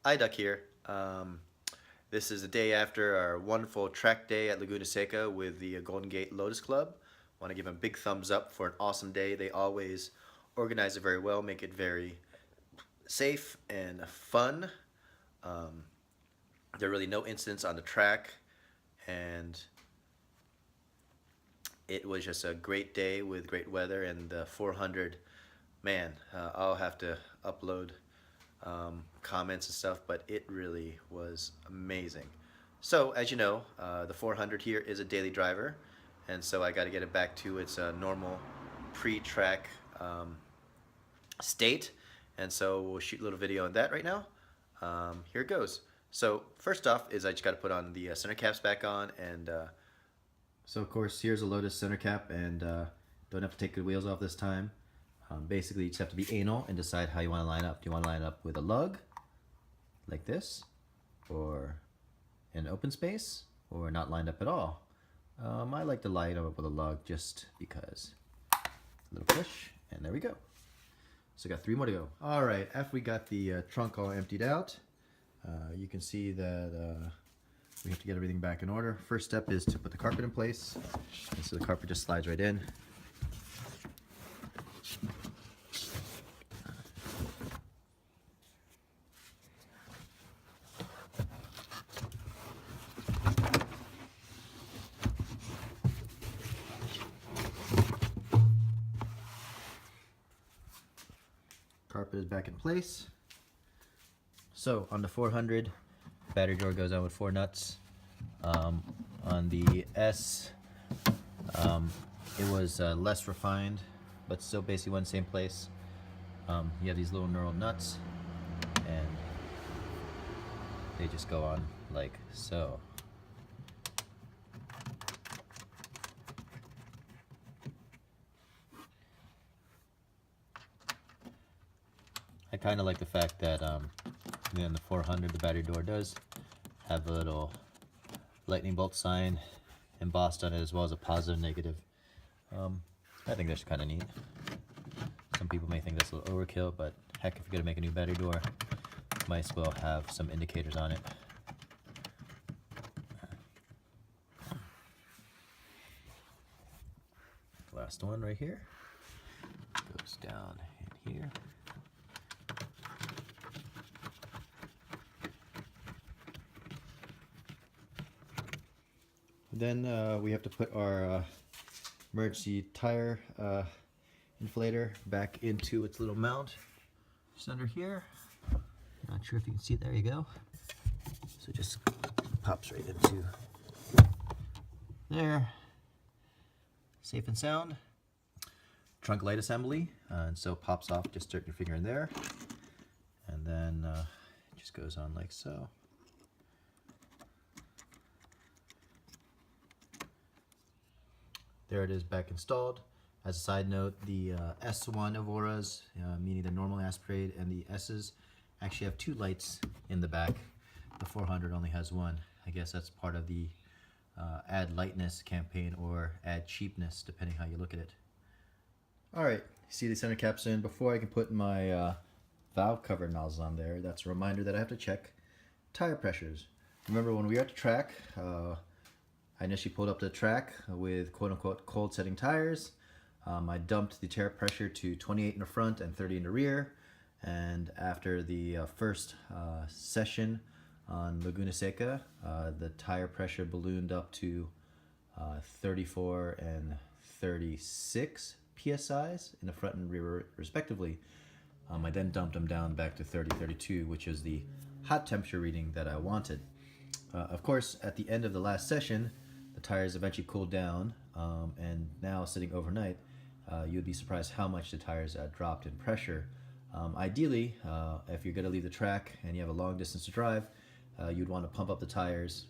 iDuck here. This is the day after our wonderful track day at Laguna Seca with the Golden Gate Lotus Club. Want to give them a big thumbs up for an awesome day. They always organize it very well, make it very safe and fun. Um, there are really no incidents on the track, and it was just a great day with great weather. And the 400, man, I'll have to upload comments and stuff, but it really was amazing. So, as you know, the 400 here is a daily driver, and so I got to get it back to its normal pre-track state, and so we'll shoot a little video on that right now. Here it goes. So first off is I just got to put on the center caps back on, and so of course here's a Lotus center cap, and don't have to take the wheels off this time. Basically, you just have to be anal and decide how you want to line up. Do you want to line up with a lug, like this, or in open space, or not lined up at all? I like to line up with a lug just because. A little push, and there we go. So got 3 more to go. All right, after we got the trunk all emptied out, you can see that we have to get everything back in order. First step is to put the carpet in place. And so the carpet just slides right in. Carpet is back in place. So on the 400, battery door goes on with 4 nuts. On the S, it was less refined, but still basically one same place. You have these little knurled nuts, and they just go on like so. I kind of like the fact that in the 400 the battery door does have a little lightning bolt sign embossed on it, as well as a positive negative. I think that's kind of neat. Some people may think that's a little overkill, but heck, if you're going to make a new battery door, might as well have some indicators on it. Last one right here goes down in here. Then we have to put our emergency tire inflator back into its little mount, just under here. Not sure if you can see, there you go. So it just pops right into there. Safe and sound. Trunk light assembly, and so pops off, just stick your finger in there, and then it just goes on like so. There it is, back installed. As a side note, the S1 Avoras, meaning the normally aspirated, and the S's actually have 2 lights in the back. The 400 only has 1. I guess that's part of the add lightness campaign, or add cheapness, depending how you look at it. All right, see the center caps in. Before I can put my valve cover nozzles on there, that's a reminder that I have to check tire pressures. Remember when we were at the track, I initially pulled up the track with quote-unquote cold setting tires. I dumped the tire pressure to 28 in the front and 30 in the rear. And after the first session on Laguna Seca, the tire pressure ballooned up to 34 and 36 psi's in the front and rear respectively. I then dumped them down back to 30, 32, which is the hot temperature reading that I wanted. Of course, at the end of the last session, the tires eventually cooled down, and now sitting overnight, you'd be surprised how much the tires dropped in pressure. Ideally, if you're going to leave the track and you have a long distance to drive, you'd want to pump up the tires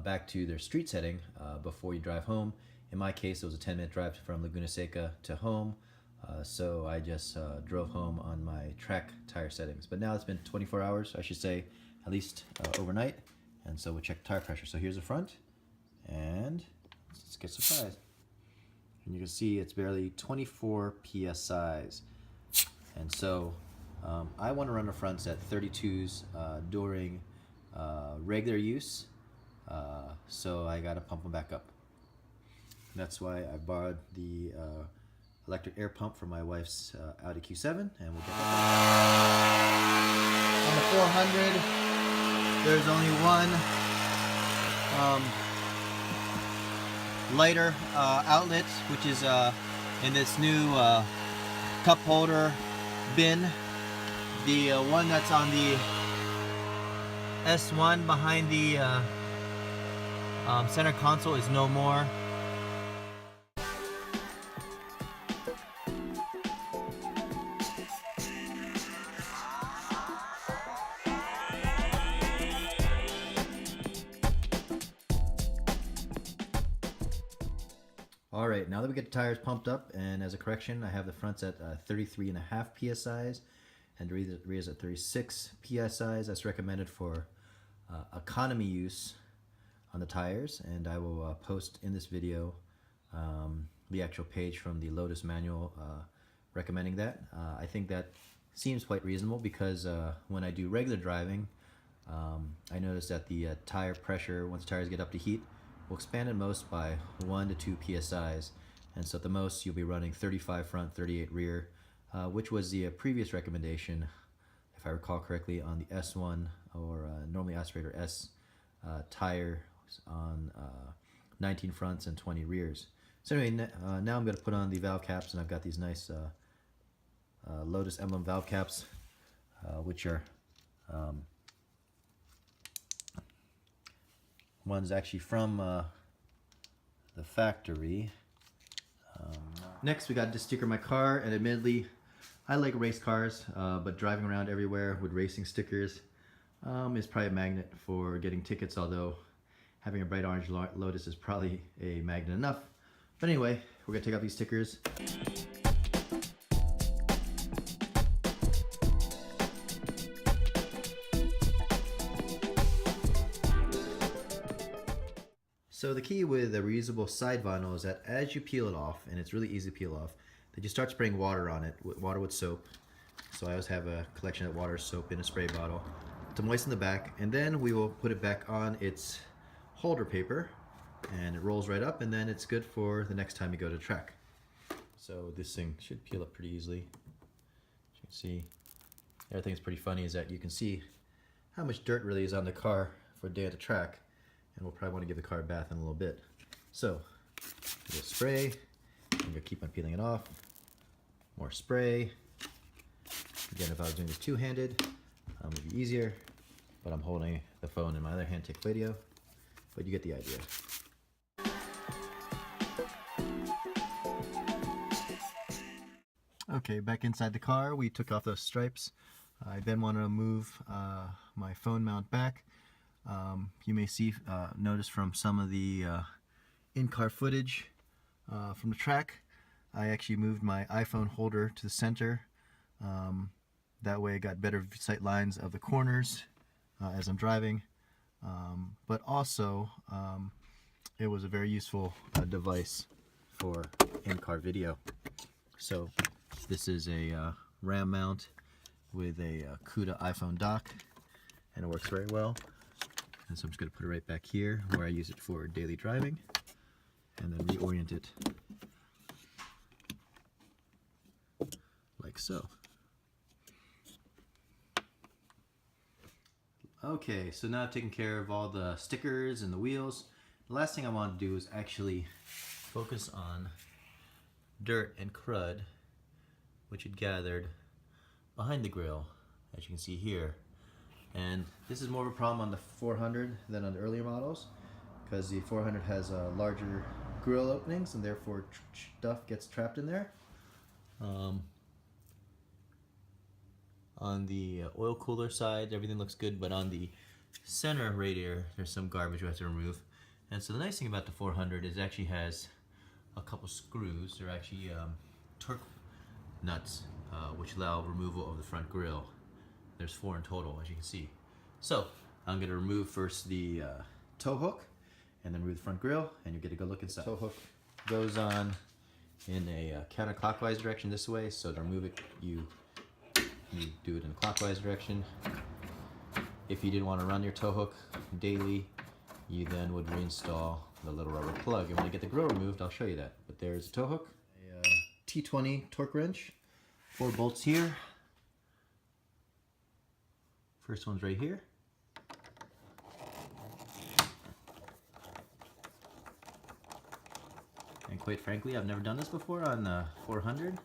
back to their street setting before you drive home. In my case, it was a 10-minute drive from Laguna Seca to home, so I just drove home on my track tire settings. But now it's been 24 hours, I should say, at least overnight, and so we'll check tire pressure. So here's the front, and let's get surprised. And you can see it's barely 24 psi's. And so I want to run the fronts at 32s during regular use, so I got to pump them back up. That's why I borrowed the electric air pump from my wife's Audi Q7, and we'll get that. On the 400, there's only one lighter outlet, which is in this new cup holder bin. The one that's on the S1 behind the center console is no more. Alright, now that we get the tires pumped up, and as a correction, I have the fronts at 33.5 PSIs and the rears at 36 PSIs. That's recommended for economy use on the tires, and I will post in this video the actual page from the Lotus manual recommending that. I think that seems quite reasonable because when I do regular driving, I notice that the tire pressure, once the tires get up to heat, will expand at most by 1 to 2 PSIs, and so at the most you'll be running 35 front, 38 rear, which was the previous recommendation, if I recall correctly, on the S1 or normally aspirated S tire on 19 fronts and 20 rears. So anyway, now I'm going to put on the valve caps, and I've got these nice Lotus emblem valve caps, which are one's actually from the factory. Next, we got to sticker my car, and admittedly, I like race cars, but driving around everywhere with racing stickers is probably a magnet for getting tickets, although having a bright orange Lotus is probably a magnet enough. But anyway, we're going to take out these stickers. So the key with a reusable side vinyl is that as you peel it off, and it's really easy to peel off, that you start spraying water on it, water with soap. So I always have a collection of water, soap in a spray bottle to moisten the back, and then we will put it back on its holder paper, and it rolls right up, and then it's good for the next time you go to track. So this thing should peel up pretty easily. As you can see, the other thing that's pretty funny is that you can see how much dirt really is on the car for a day at the track. And we'll probably want to give the car a bath in a little bit. So, we'll spray, I'm going to keep on peeling it off. More spray. Again, if I was doing this two-handed, it would be easier, but I'm holding the phone in my other hand to take video, but you get the idea. Okay, back inside the car, we took off those stripes. I then want to move my phone mount back. You may notice from some of the in-car footage from the track, I actually moved my iPhone holder to the center. That way I got better sight lines of the corners as I'm driving. But also, it was a very useful device for in-car video. So this is a RAM mount with a CUDA iPhone dock, and it works very well. And so I'm just going to put it right back here where I use it for daily driving, and then reorient it like so. Okay, so now I've taken care of all the stickers and the wheels. The last thing I want to do is actually focus on dirt and crud which had gathered behind the grill, as you can see here. And this is more of a problem on the 400 than on the earlier models, because the 400 has larger grill openings, and therefore stuff gets trapped in there. On the oil cooler side, everything looks good, but on the center radiator, there's some garbage we have to remove. And so the nice thing about the 400 is it actually has a couple screws. They're actually torque nuts, which allow removal of the front grille. There's 4 in total, as you can see. So I'm going to remove first the tow hook, and then remove the front grille, and you get a good look inside. The tow hook goes on in a counterclockwise direction this way, so to remove it, you You do it in a clockwise direction. If you didn't want to run your tow hook daily, you then would reinstall the little rubber plug. And when I get the grill removed, I'll show you that. But there's a tow hook, a T20 torque wrench, 4 bolts here. First one's right here. And quite frankly, I've never done this before on the 400,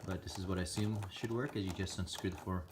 but this is what I assume should work, is you just unscrew the 4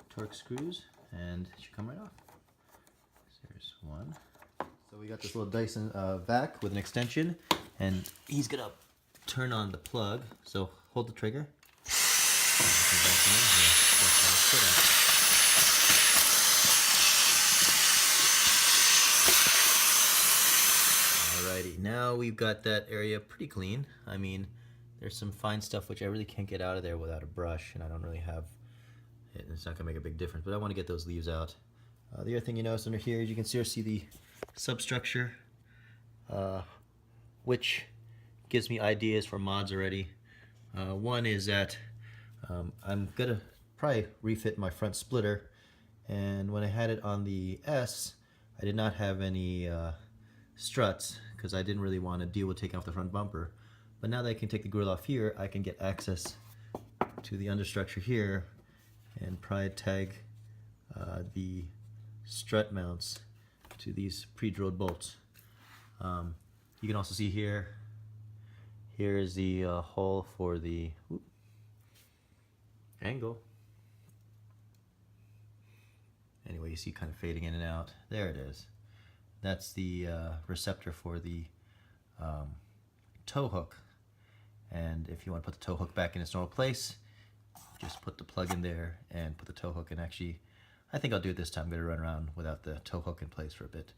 torque screws and it should come right off. So there's one. So we got this little Dyson vac with an extension, and he's gonna turn on the plug. So hold the trigger. Alrighty, now we've got that area pretty clean. I mean, there's some fine stuff which I really can't get out of there without a brush, and I don't really have it. It's not gonna make a big difference, but I want to get those leaves out. The other thing you notice under here is you can see the substructure, which gives me ideas for mods already. One is that I'm gonna probably refit my front splitter, and when I had it on the S, I did not have any struts because I didn't really want to deal with taking off the front bumper. But now that I can take the grill off here, I can get access to the understructure here and probably tag the strut mounts to these pre-drilled bolts. You can also see here is the hole for the angle. Anyway, you see kind of fading in and out. There it is. That's the receptor for the tow hook. And if you want to put the tow hook back in its normal place, just put the plug in there and put the tow hook in. Actually, I think I'll do it this time. I'm going to run around without the tow hook in place for a bit.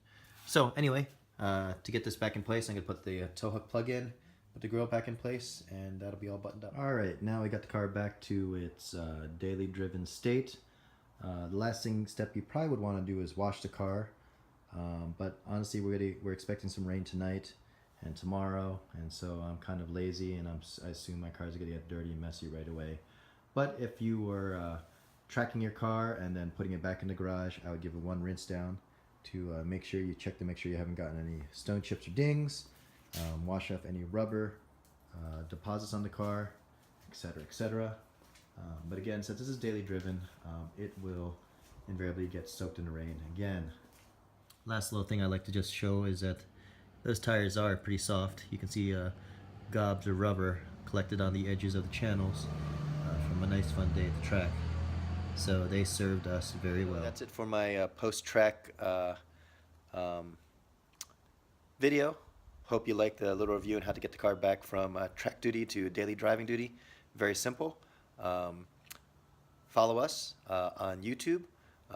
So anyway, to get this back in place, I'm going to put the tow hook plug in, put the grill back in place, and that'll be all buttoned up. Alright, now we got the car back to its daily driven state. The last step you probably would want to do is wash the car. But honestly, we're expecting some rain tonight and tomorrow, and so I'm kind of lazy, and I assume my car's gonna get dirty and messy right away. But if you were tracking your car and then putting it back in the garage, I would give it one rinse down to make sure you haven't gotten any stone chips or dings, wash off any rubber deposits on the car, etc., etc. But again, since this is daily driven, it will invariably get soaked in the rain again. Last little thing I like to just show is that those tires are pretty soft. You can see gobs of rubber collected on the edges of the channels from a nice fun day at the track. So they served us very well. That's it for my post-track video. Hope you liked the little review on how to get the car back from track duty to daily driving duty. Very simple. Follow us on YouTube,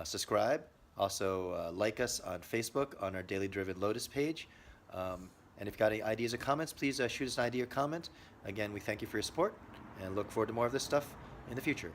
subscribe. Also, like us on Facebook on our Daily Driven Lotus page. And if you've got any ideas or comments, please shoot us an idea or comment. Again, we thank you for your support and look forward to more of this stuff in the future.